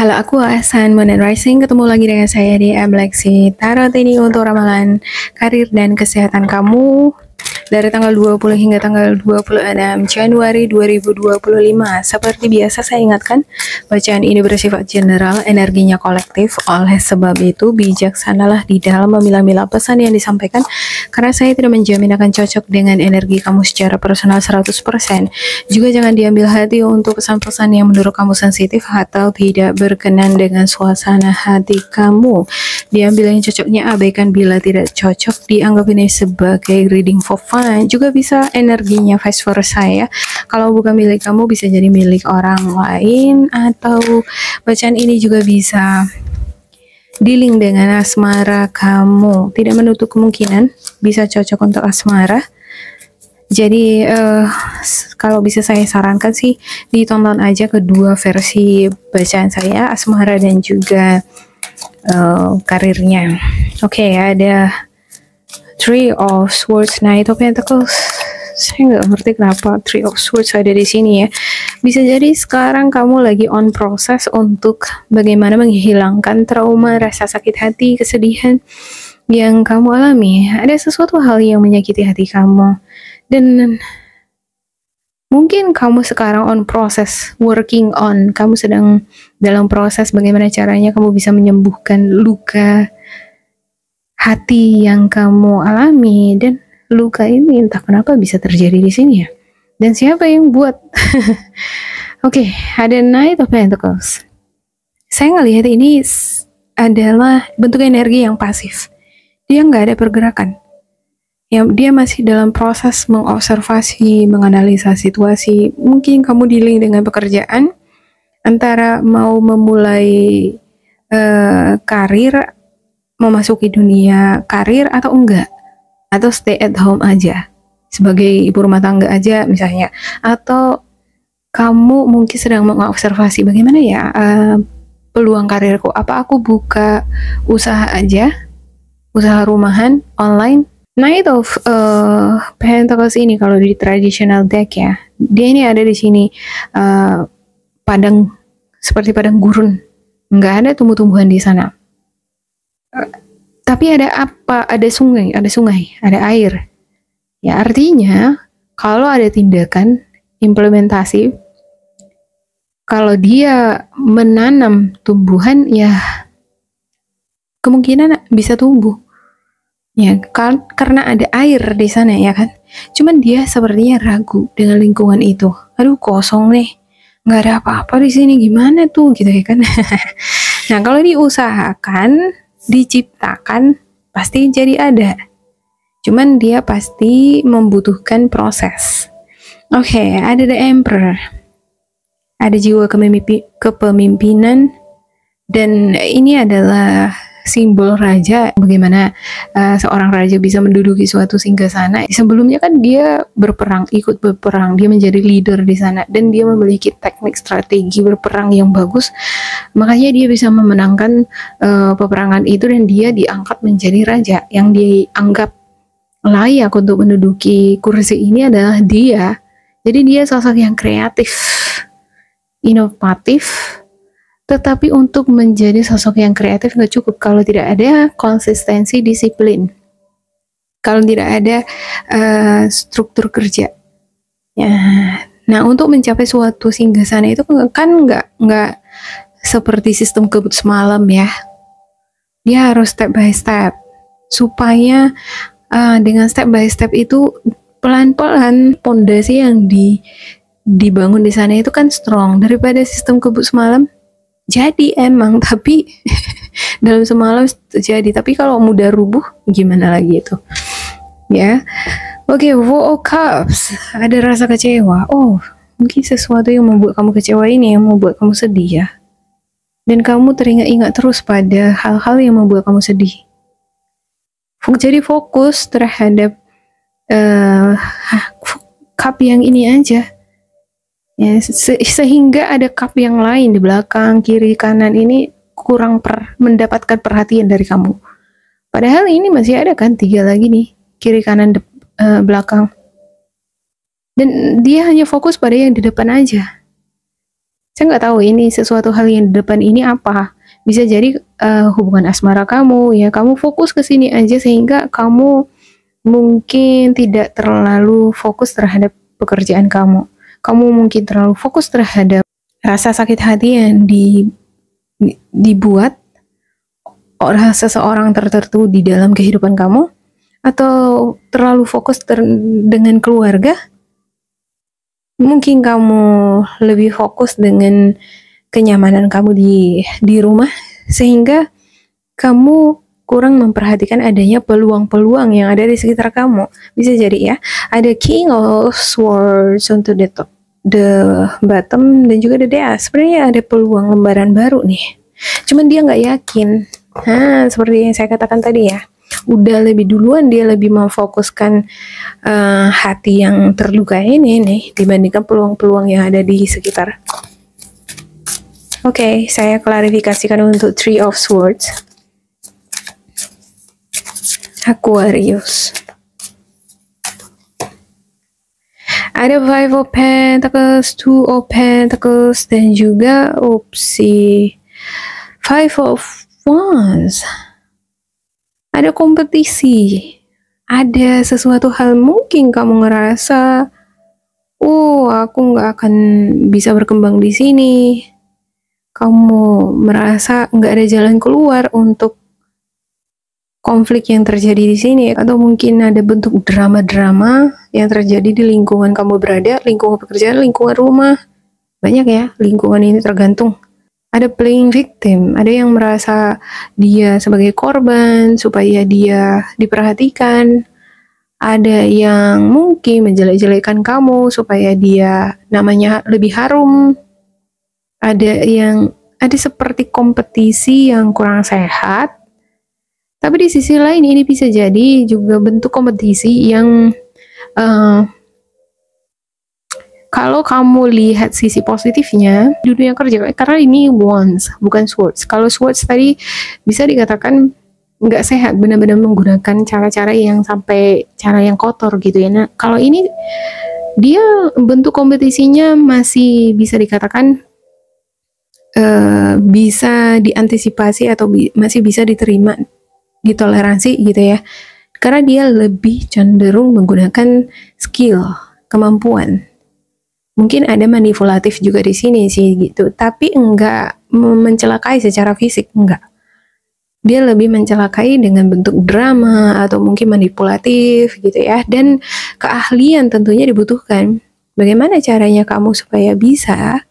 Halo, aku Sun Moon and Rising. Ketemu lagi dengan saya di Amlexi Tarot ini untuk ramalan karir dan kesehatan kamu dari tanggal 20 hingga tanggal 26 Januari 2025. Seperti biasa saya ingatkan, bacaan ini bersifat general, energinya kolektif. Oleh sebab itu, bijaksanalah di dalam memilah-milah pesan yang disampaikan, karena saya tidak menjamin akan cocok dengan energi kamu secara personal 100%. Juga jangan diambil hati untuk pesan-pesan yang menurut kamu sensitif atau tidak berkenan dengan suasana hati kamu. Diambil yang cocoknya, abaikan bila tidak cocok. Dianggap ini sebagai reading for fun. Juga bisa energinya vice versa ya. Kalau bukan milik kamu, bisa jadi milik orang lain. Atau bacaan ini juga bisa dealing dengan asmara kamu. Tidak menutup kemungkinan bisa cocok untuk asmara. Jadi kalau bisa saya sarankan sih, ditonton aja kedua versi bacaan saya, asmara dan juga karirnya. Oke, ada Three of Swords, Knight of Pentacles. Saya nggak ngerti kenapa Three of Swords ada di sini ya. Bisa jadi sekarang kamu lagi on proses untuk bagaimana menghilangkan trauma, rasa sakit hati, kesedihan yang kamu alami. Ada sesuatu hal yang menyakiti hati kamu. Dan mungkin kamu sekarang on proses, working on, kamu sedang dalam proses bagaimana caranya kamu bisa menyembuhkan luka hati yang kamu alami. Dan luka ini entah kenapa bisa terjadi di sini ya. Dan siapa yang buat? Oke, ada Knight of Pentacles. Saya ngelihat ini adalah bentuk energi yang pasif. Dia nggak ada pergerakan. Ya, dia masih dalam proses mengobservasi, menganalisa situasi. Mungkin kamu dealing dengan pekerjaan, antara mau memulai karir, memasuki dunia karir atau enggak, atau stay at home aja sebagai ibu rumah tangga aja misalnya, atau kamu mungkin sedang mengobservasi bagaimana ya peluang karirku, apa aku buka usaha aja, usaha rumahan online. Knight of Pentacles ini kalau di traditional deck ya, dia ini ada di sini padang, seperti padang gurun, nggak ada tumbuh-tumbuhan di sana. Tapi ada apa? Ada sungai, ada air. Ya, artinya kalau ada tindakan implementasi, kalau dia menanam tumbuhan ya kemungkinan bisa tumbuh. Ya, karena ada air di sana ya kan. Cuman dia sepertinya ragu dengan lingkungan itu. Aduh, kosong nih, nggak ada apa-apa di sini, gimana tuh gitu ya kan. Nah, kalau diusahakan, diciptakan, pasti jadi ada. Cuman dia pasti membutuhkan proses. Oke, ada The Emperor. Ada jiwa kepemimpinan, dan ini adalah simbol raja, bagaimana seorang raja bisa menduduki suatu singgasana. Sebelumnya kan dia berperang, ikut berperang, dia menjadi leader di sana, dan dia memiliki teknik strategi berperang yang bagus, makanya dia bisa memenangkan peperangan itu, dan dia diangkat menjadi raja. Yang dianggap layak untuk menduduki kursi ini adalah dia. Jadi dia sosok yang kreatif, inovatif. Tetapi untuk menjadi sosok yang kreatif nggak cukup kalau tidak ada konsistensi disiplin, kalau tidak ada struktur kerja. Ya. Nah, untuk mencapai suatu singgasana itu kan nggak seperti sistem kebut semalam ya. Dia harus step by step, supaya dengan step by step itu pelan-pelan pondasi yang dibangun di sana itu kan strong daripada sistem kebut semalam. Jadi emang, tapi dalam semalam terjadi. Tapi kalau mudah rubuh, gimana lagi itu? Ya, oke. Four of Cups, ada rasa kecewa. Oh, mungkin sesuatu yang membuat kamu kecewa ini yang membuat kamu sedih ya. Dan kamu teringat-ingat terus pada hal-hal yang membuat kamu sedih. Jadi fokus terhadap cup yang ini aja. Ya, sehingga ada cup yang lain di belakang, kiri, kanan ini kurang mendapatkan perhatian dari kamu. Padahal ini masih ada kan 3 lagi nih, kiri, kanan, belakang. Dan dia hanya fokus pada yang di depan aja. Saya nggak tahu ini sesuatu hal yang di depan ini apa. Bisa jadi hubungan asmara kamu, ya kamu fokus ke sini aja sehingga kamu mungkin tidak terlalu fokus terhadap pekerjaan kamu. Kamu mungkin terlalu fokus terhadap rasa sakit hati yang dibuat oleh seseorang tertentu di dalam kehidupan kamu, atau terlalu fokus dengan keluarga. Mungkin kamu lebih fokus dengan kenyamanan kamu di rumah, sehingga kamu kurang memperhatikan adanya peluang-peluang yang ada di sekitar kamu. Bisa jadi ya, ada King of Swords untuk the bottom dan juga the Death. Sebenarnya ada peluang lembaran baru nih. Cuman dia nggak yakin. Nah, seperti yang saya katakan tadi ya. Udah lebih duluan dia lebih memfokuskan hati yang terluka ini nih dibandingkan peluang-peluang yang ada di sekitar. Oke, saya klarifikasikan untuk Three of Swords. Aquarius. Ada Five of Pentacles, Two of Pentacles, dan juga Five of Wands. Ada kompetisi, ada sesuatu hal mungkin kamu ngerasa, aku nggak akan bisa berkembang di sini. Kamu merasa nggak ada jalan keluar untuk konflik yang terjadi di sini, atau mungkin ada bentuk drama-drama yang terjadi di lingkungan kamu berada, lingkungan pekerjaan, lingkungan rumah. Banyak ya, lingkungan ini tergantung. Ada playing victim, ada yang merasa dia sebagai korban supaya dia diperhatikan. Ada yang mungkin menjelek-jelekan kamu supaya dia namanya lebih harum. Ada seperti kompetisi yang kurang sehat. Tapi di sisi lain ini bisa jadi juga bentuk kompetisi yang kalau kamu lihat sisi positifnya di dunia kerja, karena ini Wands bukan Swords. Kalau Swords tadi bisa dikatakan nggak sehat, benar-benar menggunakan cara-cara yang sampai cara yang kotor gitu ya. Nah, kalau ini dia bentuk kompetisinya masih bisa dikatakan bisa diantisipasi atau masih bisa diterima, ditoleransi gitu ya. Karena dia lebih cenderung menggunakan skill, kemampuan. Mungkin ada manipulatif juga di sini sih gitu, tapi enggak mencelakai secara fisik, enggak. Dia lebih mencelakai dengan bentuk drama atau mungkin manipulatif gitu ya. Dan keahlian tentunya dibutuhkan. Bagaimana caranya kamu supaya bisa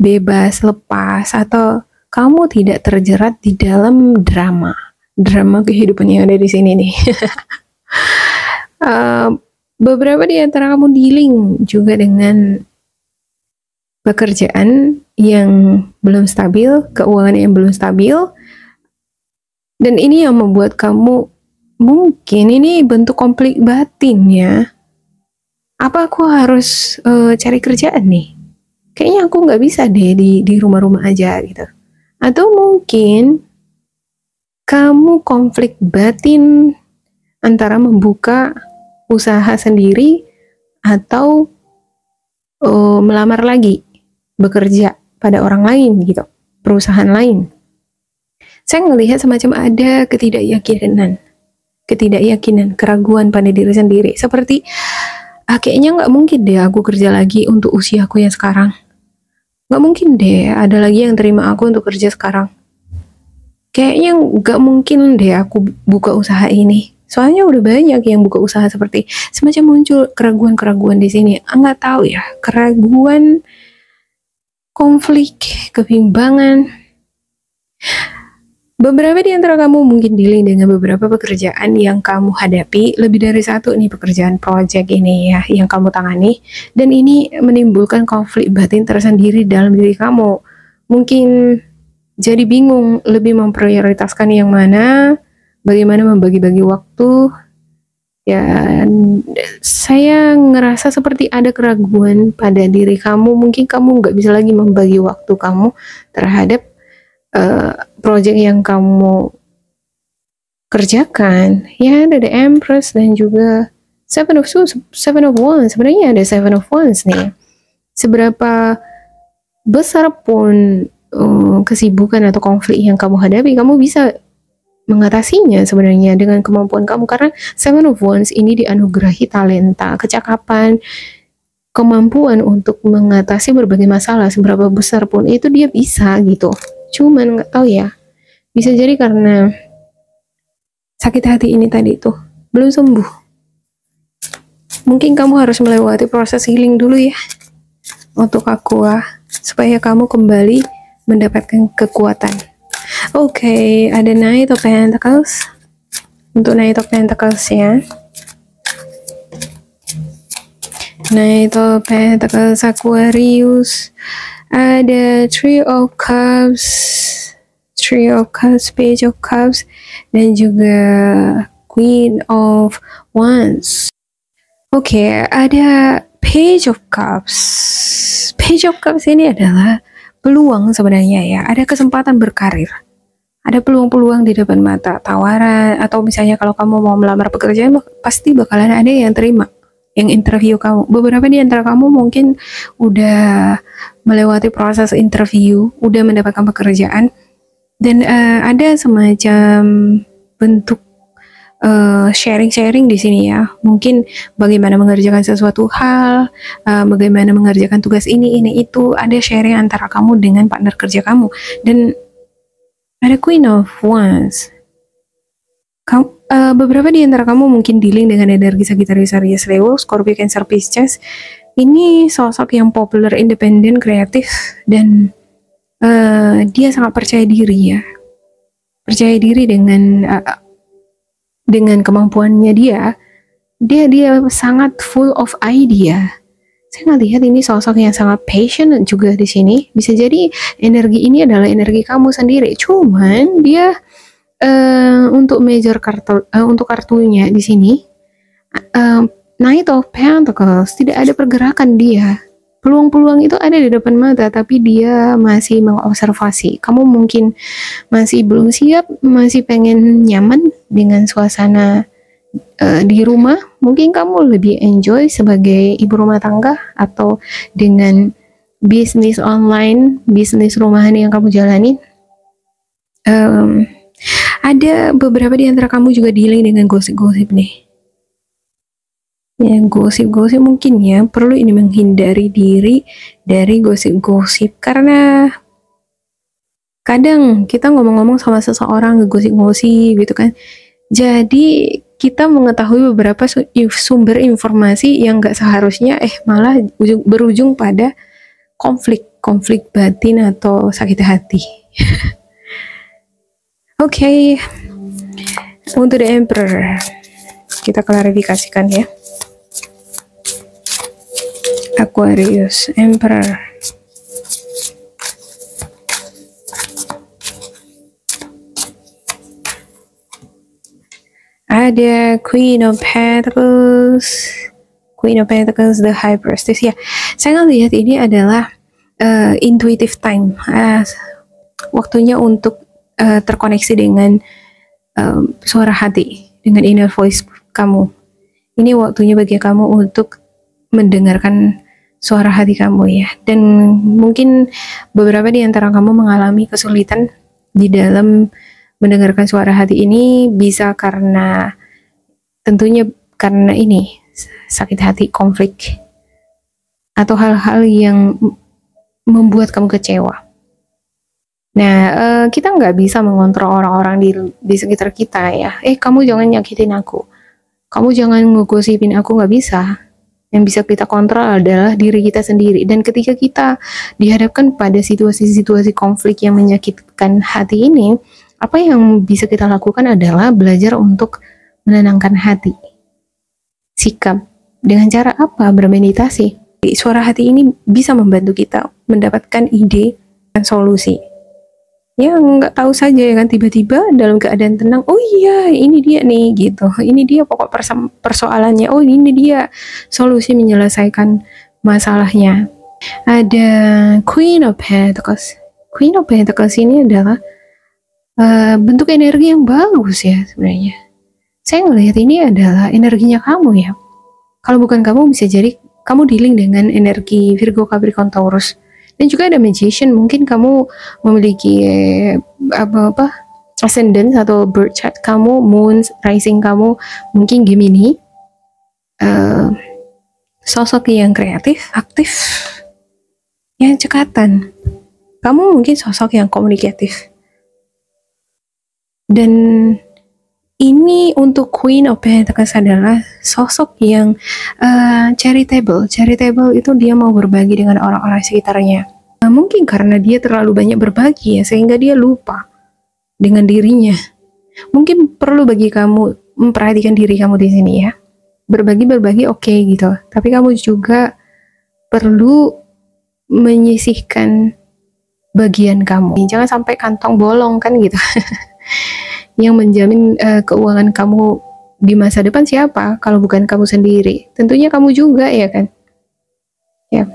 bebas, lepas, atau kamu tidak terjerat di dalam drama kehidupan yang ada di sini nih. Beberapa di antara kamu dealing juga dengan pekerjaan yang belum stabil, keuangan yang belum stabil, dan ini yang membuat kamu mungkin ini bentuk konflik batin ya. Apa aku harus cari kerjaan nih? Kayaknya aku nggak bisa deh di rumah-rumah aja gitu. Atau mungkin kamu konflik batin antara membuka usaha sendiri atau melamar lagi bekerja pada orang lain gitu, perusahaan lain. Saya ngelihat semacam ada ketidakyakinan, keraguan pada diri sendiri, seperti kayaknya nggak mungkin deh aku kerja lagi untuk usiaku yang sekarang, nggak mungkin deh ada lagi yang terima aku untuk kerja sekarang, kayaknya nggak mungkin deh aku buka usaha ini. Soalnya udah banyak yang buka usaha seperti semacam muncul keraguan-keraguan di sini. Nggak tahu ya, keraguan, konflik, kebimbangan. Beberapa di antara kamu mungkin dealing dengan beberapa pekerjaan yang kamu hadapi, lebih dari satu nih pekerjaan project ini ya yang kamu tangani, dan ini menimbulkan konflik batin tersendiri dalam diri kamu. Mungkin jadi bingung lebih memprioritaskan yang mana, bagaimana membagi-bagi waktu ya. Saya ngerasa seperti ada keraguan pada diri kamu. Mungkin kamu nggak bisa lagi membagi waktu kamu terhadap project yang kamu kerjakan ya. Ada The Empress dan juga Seven of Wands. Sebenarnya ada Seven of Wands nih. Seberapa besar pun kesibukan atau konflik yang kamu hadapi, kamu bisa mengatasinya sebenarnya dengan kemampuan kamu, karena Seven of Wands ini dianugerahi talenta, kecakapan, kemampuan untuk mengatasi berbagai masalah seberapa besar pun itu dia bisa gitu. Cuman nggak tahu ya, bisa jadi karena sakit hati ini tadi tuh belum sembuh. Mungkin kamu harus melewati proses healing dulu ya untuk Aqua, supaya kamu kembali mendapatkan kekuatan. Oke, ada Knight of Pentacles. Untuk Knight of Pentacles ya. Knight of Pentacles Aquarius. Ada Three of Cups, Page of Cups, dan juga Queen of Wands. Oke, ada Page of Cups. Page of Cups ini adalah peluang sebenarnya ya. Ada kesempatan berkarir. Ada peluang-peluang di depan mata, tawaran, atau misalnya kalau kamu mau melamar pekerjaan, pasti bakalan ada yang terima, yang interview kamu. Beberapa di antara kamu mungkin udah melewati proses interview, udah mendapatkan pekerjaan, dan ada semacam bentuk sharing-sharing di sini ya. Mungkin bagaimana mengerjakan sesuatu hal, bagaimana mengerjakan tugas ini itu. Ada sharing antara kamu dengan partner kerja kamu. Dan ada Queen of Wands. Beberapa di antara kamu mungkin dealing dengan energi Sagittarius, Aries, Leo, Scorpio, Cancer, Pisces. Ini sosok yang populer, independen, kreatif, dan dia sangat percaya diri ya. Percaya diri dengan kemampuannya dia sangat full of idea. Saya ngelihat ini sosok yang sangat passionate juga di sini. Bisa jadi energi ini adalah energi kamu sendiri. Cuman dia untuk major kartu, untuk kartunya di sini, Knight of Pentacles, tidak ada pergerakan dia. Peluang-peluang itu ada di depan mata, tapi dia masih mengobservasi. Kamu mungkin masih belum siap, masih pengen nyaman dengan suasana di rumah. Mungkin kamu lebih enjoy sebagai ibu rumah tangga atau dengan bisnis online, bisnis rumahan yang kamu jalani. Ada beberapa di antara kamu juga dealing dengan gosip-gosip nih. Ya, gosip-gosip mungkin ya, perlu ini menghindari diri dari gosip-gosip, karena kadang kita ngomong-ngomong sama seseorang ngegosip-gosip gitu kan. Jadi kita mengetahui beberapa sumber informasi yang gak seharusnya malah berujung pada konflik batin atau sakit hati. Oke, untuk The Emperor kita klarifikasikan ya. Aquarius, Emperor. Ada Queen of Pentacles, the High Priestess ya. Saya ngelihat ini adalah intuitive time, waktunya untuk terkoneksi dengan suara hati, dengan inner voice kamu. Ini waktunya bagi kamu untuk mendengarkan suara hati kamu ya. Dan mungkin beberapa di antara kamu mengalami kesulitan di dalam mendengarkan suara hati ini, bisa karena tentunya karena ini sakit hati, konflik, atau hal-hal yang membuat kamu kecewa. Nah, kita nggak bisa mengontrol orang-orang di sekitar kita ya. Kamu jangan nyakitin aku, kamu jangan ngegosipin aku, nggak bisa. Yang bisa kita kontrol adalah diri kita sendiri. Dan ketika kita dihadapkan pada situasi-situasi konflik yang menyakitkan hati ini, apa yang bisa kita lakukan adalah belajar untuk menenangkan hati. Sikap. Dengan cara apa? Bermeditasi. Suara hati ini bisa membantu kita mendapatkan ide dan solusi. Ya nggak tahu saja ya kan, tiba-tiba dalam keadaan tenang, oh iya ini dia nih gitu, ini dia pokok persoalannya, oh ini dia solusi menyelesaikan masalahnya. Ada Queen of Pentacles. Queen of Pentacles ini adalah bentuk energi yang bagus ya sebenarnya. Saya ngelihat ini adalah energinya kamu ya. Kalau bukan kamu, bisa jadi kamu dealing dengan energi Virgo, Capricorn, Taurus. Dan juga ada Magician, mungkin kamu memiliki apa ascendant atau birth chart kamu, moon, rising kamu mungkin Gemini. Sosok yang kreatif, aktif, yang cekatan. Kamu mungkin sosok yang komunikatif. Dan ini untuk Queen of Pentacles adalah sosok yang charitable. Charitable itu dia mau berbagi dengan orang-orang sekitarnya. Mungkin karena dia terlalu banyak berbagi ya, sehingga dia lupa dengan dirinya. Mungkin perlu bagi kamu memperhatikan diri kamu di sini ya. Berbagi oke gitu. Tapi kamu juga perlu menyisihkan bagian kamu. Jangan sampai kantong bolong kan gitu. Yang menjamin keuangan kamu di masa depan siapa kalau bukan kamu sendiri? Tentunya kamu juga ya kan? Ya.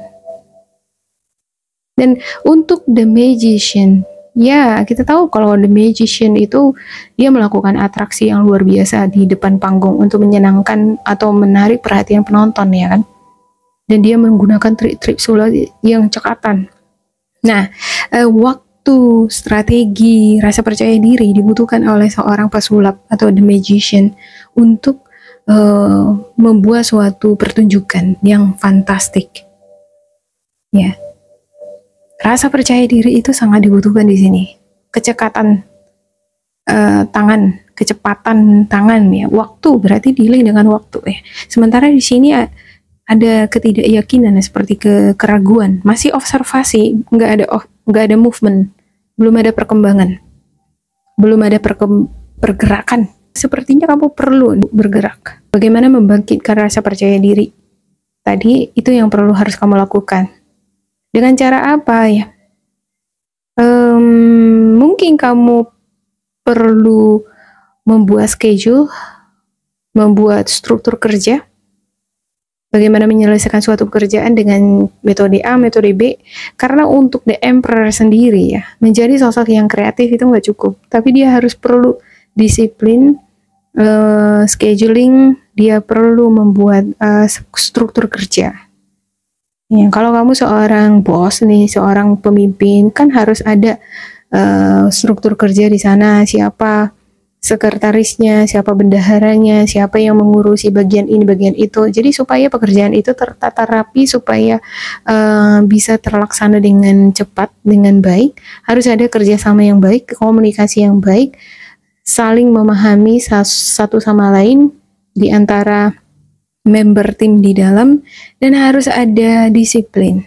Dan untuk The Magician, ya kita tahu kalau The Magician itu dia melakukan atraksi yang luar biasa di depan panggung untuk menyenangkan atau menarik perhatian penonton ya kan? Dan dia menggunakan trik-trik sulap yang cekatan. Nah, strategi, rasa percaya diri dibutuhkan oleh seorang pesulap atau The Magician untuk membuat suatu pertunjukan yang fantastik. Ya, rasa percaya diri itu sangat dibutuhkan di sini. Kecekatan tangan, kecepatan tangan ya. Waktu berarti dealing dengan waktu ya. Sementara di sini ada ketidakyakinan seperti keraguan, masih observasi, nggak ada movement. Belum ada perkembangan, belum ada pergerakan. Sepertinya kamu perlu bergerak. Bagaimana membangkitkan rasa percaya diri? Tadi itu yang harus kamu lakukan. Dengan cara apa ya? Mungkin kamu perlu membuat schedule, membuat struktur kerja. Bagaimana menyelesaikan suatu pekerjaan dengan metode A, metode B. Karena untuk The Emperor sendiri ya, menjadi sosok yang kreatif itu nggak cukup. Tapi dia harus perlu disiplin, scheduling, dia perlu membuat struktur kerja. Ya, kalau kamu seorang bos nih, seorang pemimpin, kan harus ada struktur kerja di sana, siapa sekretarisnya, siapa bendaharanya, siapa yang mengurusi bagian ini, bagian itu. Jadi supaya pekerjaan itu tertata rapi, supaya bisa terlaksana dengan cepat, dengan baik, harus ada kerjasama yang baik, komunikasi yang baik, saling memahami satu sama lain di antara member tim di dalam, dan harus ada disiplin.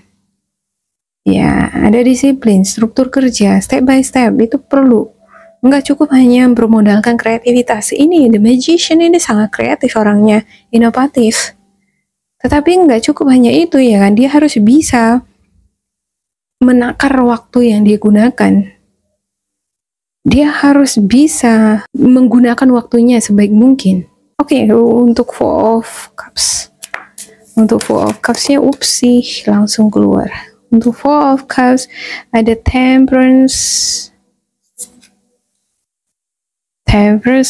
Ya, ada disiplin, struktur kerja, step by step, itu perlu. Nggak cukup hanya bermodalkan kreativitas. Ini The Magician ini sangat kreatif orangnya, inovatif. Tetapi nggak cukup hanya itu ya kan, dia harus bisa menakar waktu yang dia gunakan. Dia harus bisa menggunakan waktunya sebaik mungkin. Oke, untuk Four of Cups. Untuk Four of Cups-nya upsih langsung keluar. Untuk Four of Cups ada Temperance,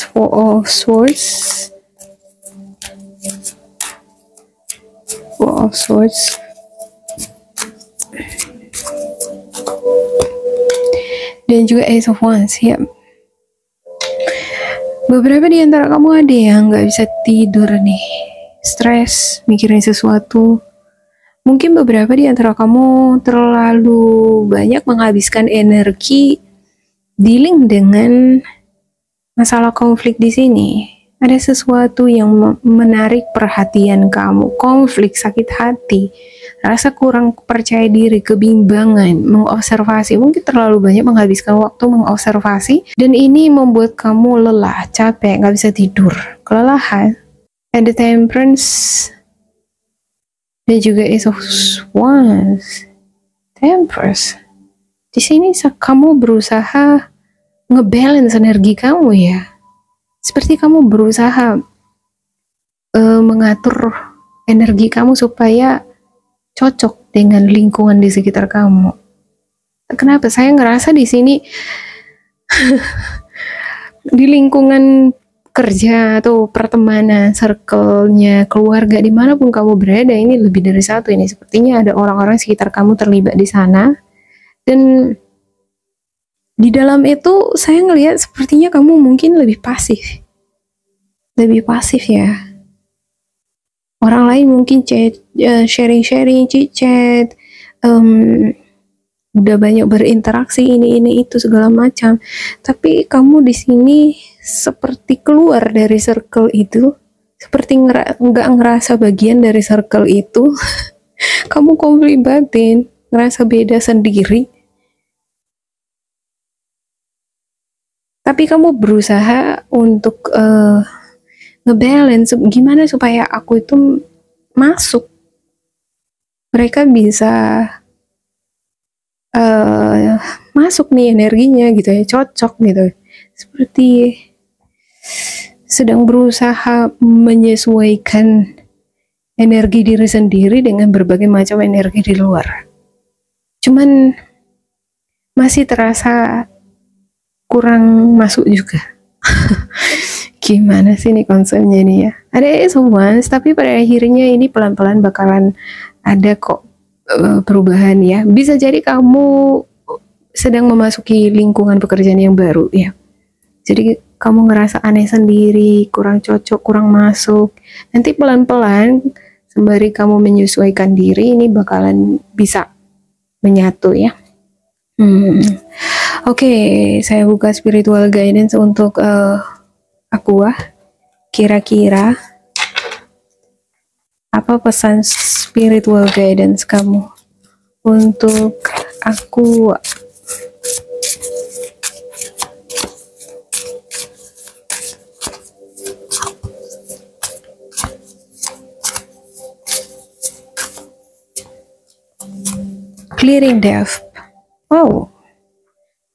Four of Swords, Four of Swords, dan juga Ace of Wands ya. Beberapa di antara kamu ada yang nggak bisa tidur nih, stres, mikirin sesuatu. Mungkin beberapa di antara kamu terlalu banyak menghabiskan energi dealing dengan masalah konflik di sini. Ada sesuatu yang menarik perhatian kamu, konflik, sakit hati, rasa kurang percaya diri, kebimbangan, mengobservasi. Mungkin terlalu banyak menghabiskan waktu mengobservasi, dan ini membuat kamu lelah, capek, nggak bisa tidur, kelelahan. Ada Temperance dan juga Ace of Wands. Temperance. Di sini kamu berusaha ngebalance energi kamu ya. Seperti kamu berusaha mengatur energi kamu supaya cocok dengan lingkungan di sekitar kamu. Kenapa? Saya ngerasa di sini di lingkungan kerja atau pertemanan, circle-nya, keluarga, dimanapun kamu berada, ini lebih dari satu ini. Sepertinya ada orang-orang sekitar kamu terlibat di sana. Dan di dalam itu saya ngelihat sepertinya kamu mungkin lebih pasif. Lebih pasif ya. Orang lain mungkin sharing-sharing, chit-chat, udah banyak berinteraksi ini itu segala macam, tapi kamu di sini seperti keluar dari circle itu, seperti nggak ngerasa bagian dari circle itu. Kamu konflik batin, ngerasa beda sendiri, tapi kamu berusaha untuk ngebalance gimana supaya aku itu masuk, mereka bisa masuk nih energinya gitu ya, cocok gitu, seperti sedang berusaha menyesuaikan energi diri sendiri dengan berbagai macam energi di luar. Cuman masih terasa kurang masuk juga. Gimana sih nih konsepnya ini ya? Ada someone, tapi pada akhirnya ini pelan-pelan bakalan ada kok perubahan ya. Bisa jadi kamu sedang memasuki lingkungan pekerjaan yang baru ya. Jadi kamu ngerasa aneh sendiri, kurang cocok, kurang masuk. Nanti pelan-pelan sembari kamu menyesuaikan diri, ini bakalan bisa menyatu ya. Oke, saya buka spiritual guidance untuk Aqua. Kira-kira apa pesan spiritual guidance kamu untuk aku? Clearing death. Oh,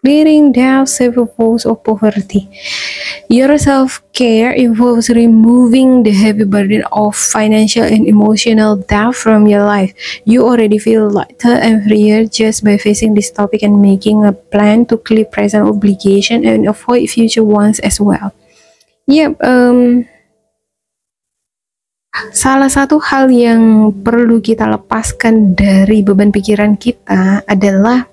clearing death, several forms of poverty. Your self-care involves removing the heavy burden of financial and emotional debt from your life. You already feel lighter and freer just by facing this topic and making a plan to clear present obligation and avoid future ones as well. Yep, salah satu hal yang perlu kita lepaskan dari beban pikiran kita adalah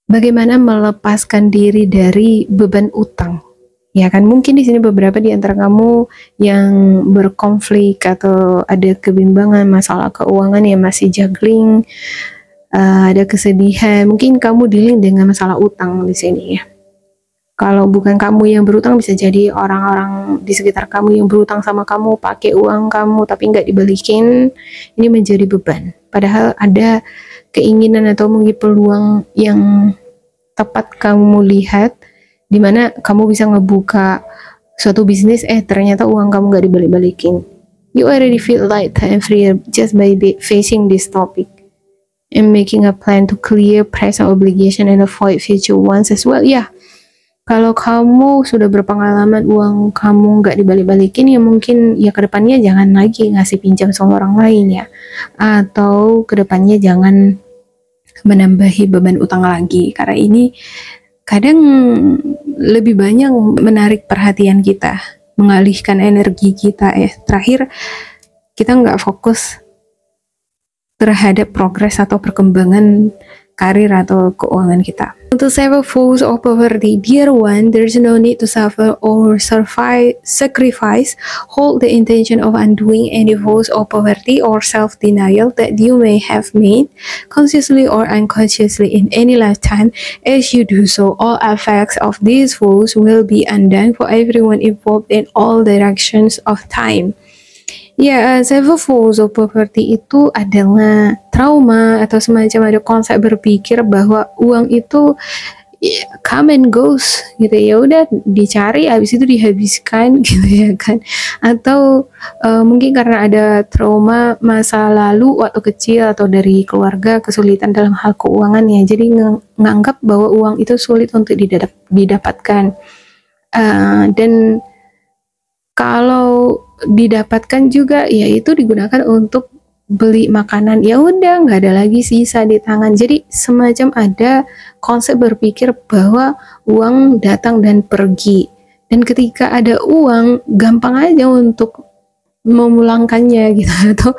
bagaimana melepaskan diri dari beban utang. Ya kan, mungkin di sini beberapa di antara kamu yang berkonflik atau ada kebimbangan masalah keuangan yang masih juggling, ada kesedihan, mungkin kamu dealing dengan masalah utang di sini ya. Kalau bukan kamu yang berutang, bisa jadi orang-orang di sekitar kamu yang berutang sama kamu, pakai uang kamu tapi nggak dibalikin, ini menjadi beban. Padahal ada keinginan atau mungkin peluang yang tepat kamu lihat, di mana kamu bisa ngebuka suatu bisnis, ternyata uang kamu nggak dibalik-balikin. You already feel lighter and freer just by facing this topic and making a plan to clear present obligation and avoid future ones as well. Ya, kalau kamu sudah berpengalaman uang kamu nggak dibalik-balikin, ya mungkin ya kedepannya jangan lagi ngasih pinjam sama orang lain ya, atau kedepannya jangan menambahi beban utang lagi, karena ini kadang lebih banyak menarik perhatian kita, mengalihkan energi kita ya. Terakhir kita nggak fokus terhadap progres atau perkembangan karir atau keuangan kita. Untuk several forms of poverty, dear one, there is no need to suffer or sacrifice. Hold the intention of undoing any forms of poverty or self-denial that you may have made, consciously or unconsciously in any lifetime. As you do so, all effects of these forms will be undone for everyone involved in all directions of time. Ya, several forms of poverty itu adalah trauma atau semacam ada konsep berpikir bahwa uang itu come and goes gitu ya, udah dicari habis itu dihabiskan gitu ya kan. Atau mungkin karena ada trauma masa lalu waktu kecil atau dari keluarga kesulitan dalam hal keuangan ya, jadi nganggap bahwa uang itu sulit untuk didapatkan, dan kalau didapatkan juga ya itu digunakan untuk beli makanan, ya udah nggak ada lagi sisa di tangan. Jadi semacam ada konsep berpikir bahwa uang datang dan pergi, Dan ketika ada uang, gampang aja untuk memulangkannya gitu atau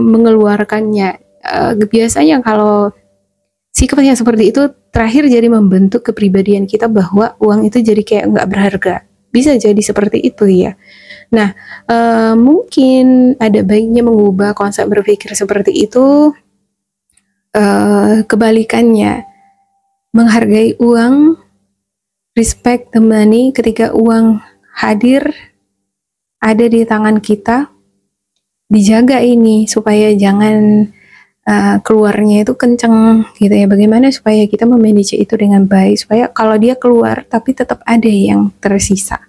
mengeluarkannya. Biasanya kalau sikap yang seperti itu terakhir jadi membentuk kepribadian kita bahwa uang itu jadi kayak nggak berharga. Bisa jadi seperti itu ya. Nah, mungkin ada baiknya mengubah konsep berpikir seperti itu, kebalikannya, menghargai uang, respect the money ketika uang hadir, ada di tangan kita, dijaga ini supaya jangan keluarnya itu kenceng gitu ya. Bagaimana supaya kita memanage itu dengan baik, supaya kalau dia keluar tapi tetap ada yang tersisa,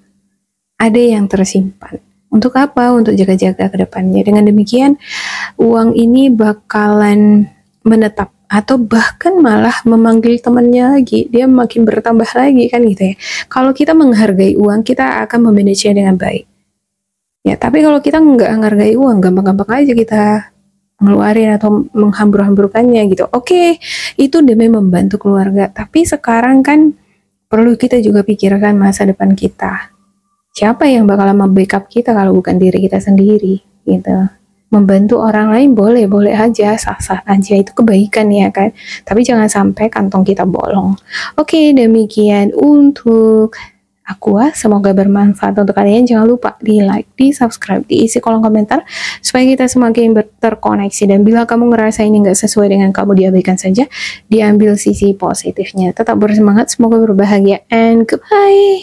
ada yang tersimpan. Untuk apa? Untuk jaga-jaga ke depannya. Dengan demikian uang ini bakalan menetap atau bahkan malah memanggil temannya lagi, dia makin bertambah lagi kan gitu ya. Kalau kita menghargai uang, kita akan memanage-nya dengan baik ya. Tapi kalau kita nggak menghargai uang, gampang-gampang aja kita ngeluarin atau menghambur-hamburkannya gitu. Oke, itu demi membantu keluarga. Tapi sekarang kan perlu kita juga pikirkan masa depan kita. Siapa yang bakal membackup kita kalau bukan diri kita sendiri gitu. Membantu orang lain boleh-boleh aja, sah-sah aja, itu kebaikan ya kan. Tapi jangan sampai kantong kita bolong. Oke, demikian untuk Aqua, semoga bermanfaat untuk kalian. Jangan lupa di like, di subscribe, diisi kolom komentar supaya kita semakin terkoneksi. Dan bila kamu ngerasa ini nggak sesuai dengan kamu, diabaikan saja, diambil sisi positifnya. Tetap bersemangat, semoga berbahagia, and goodbye.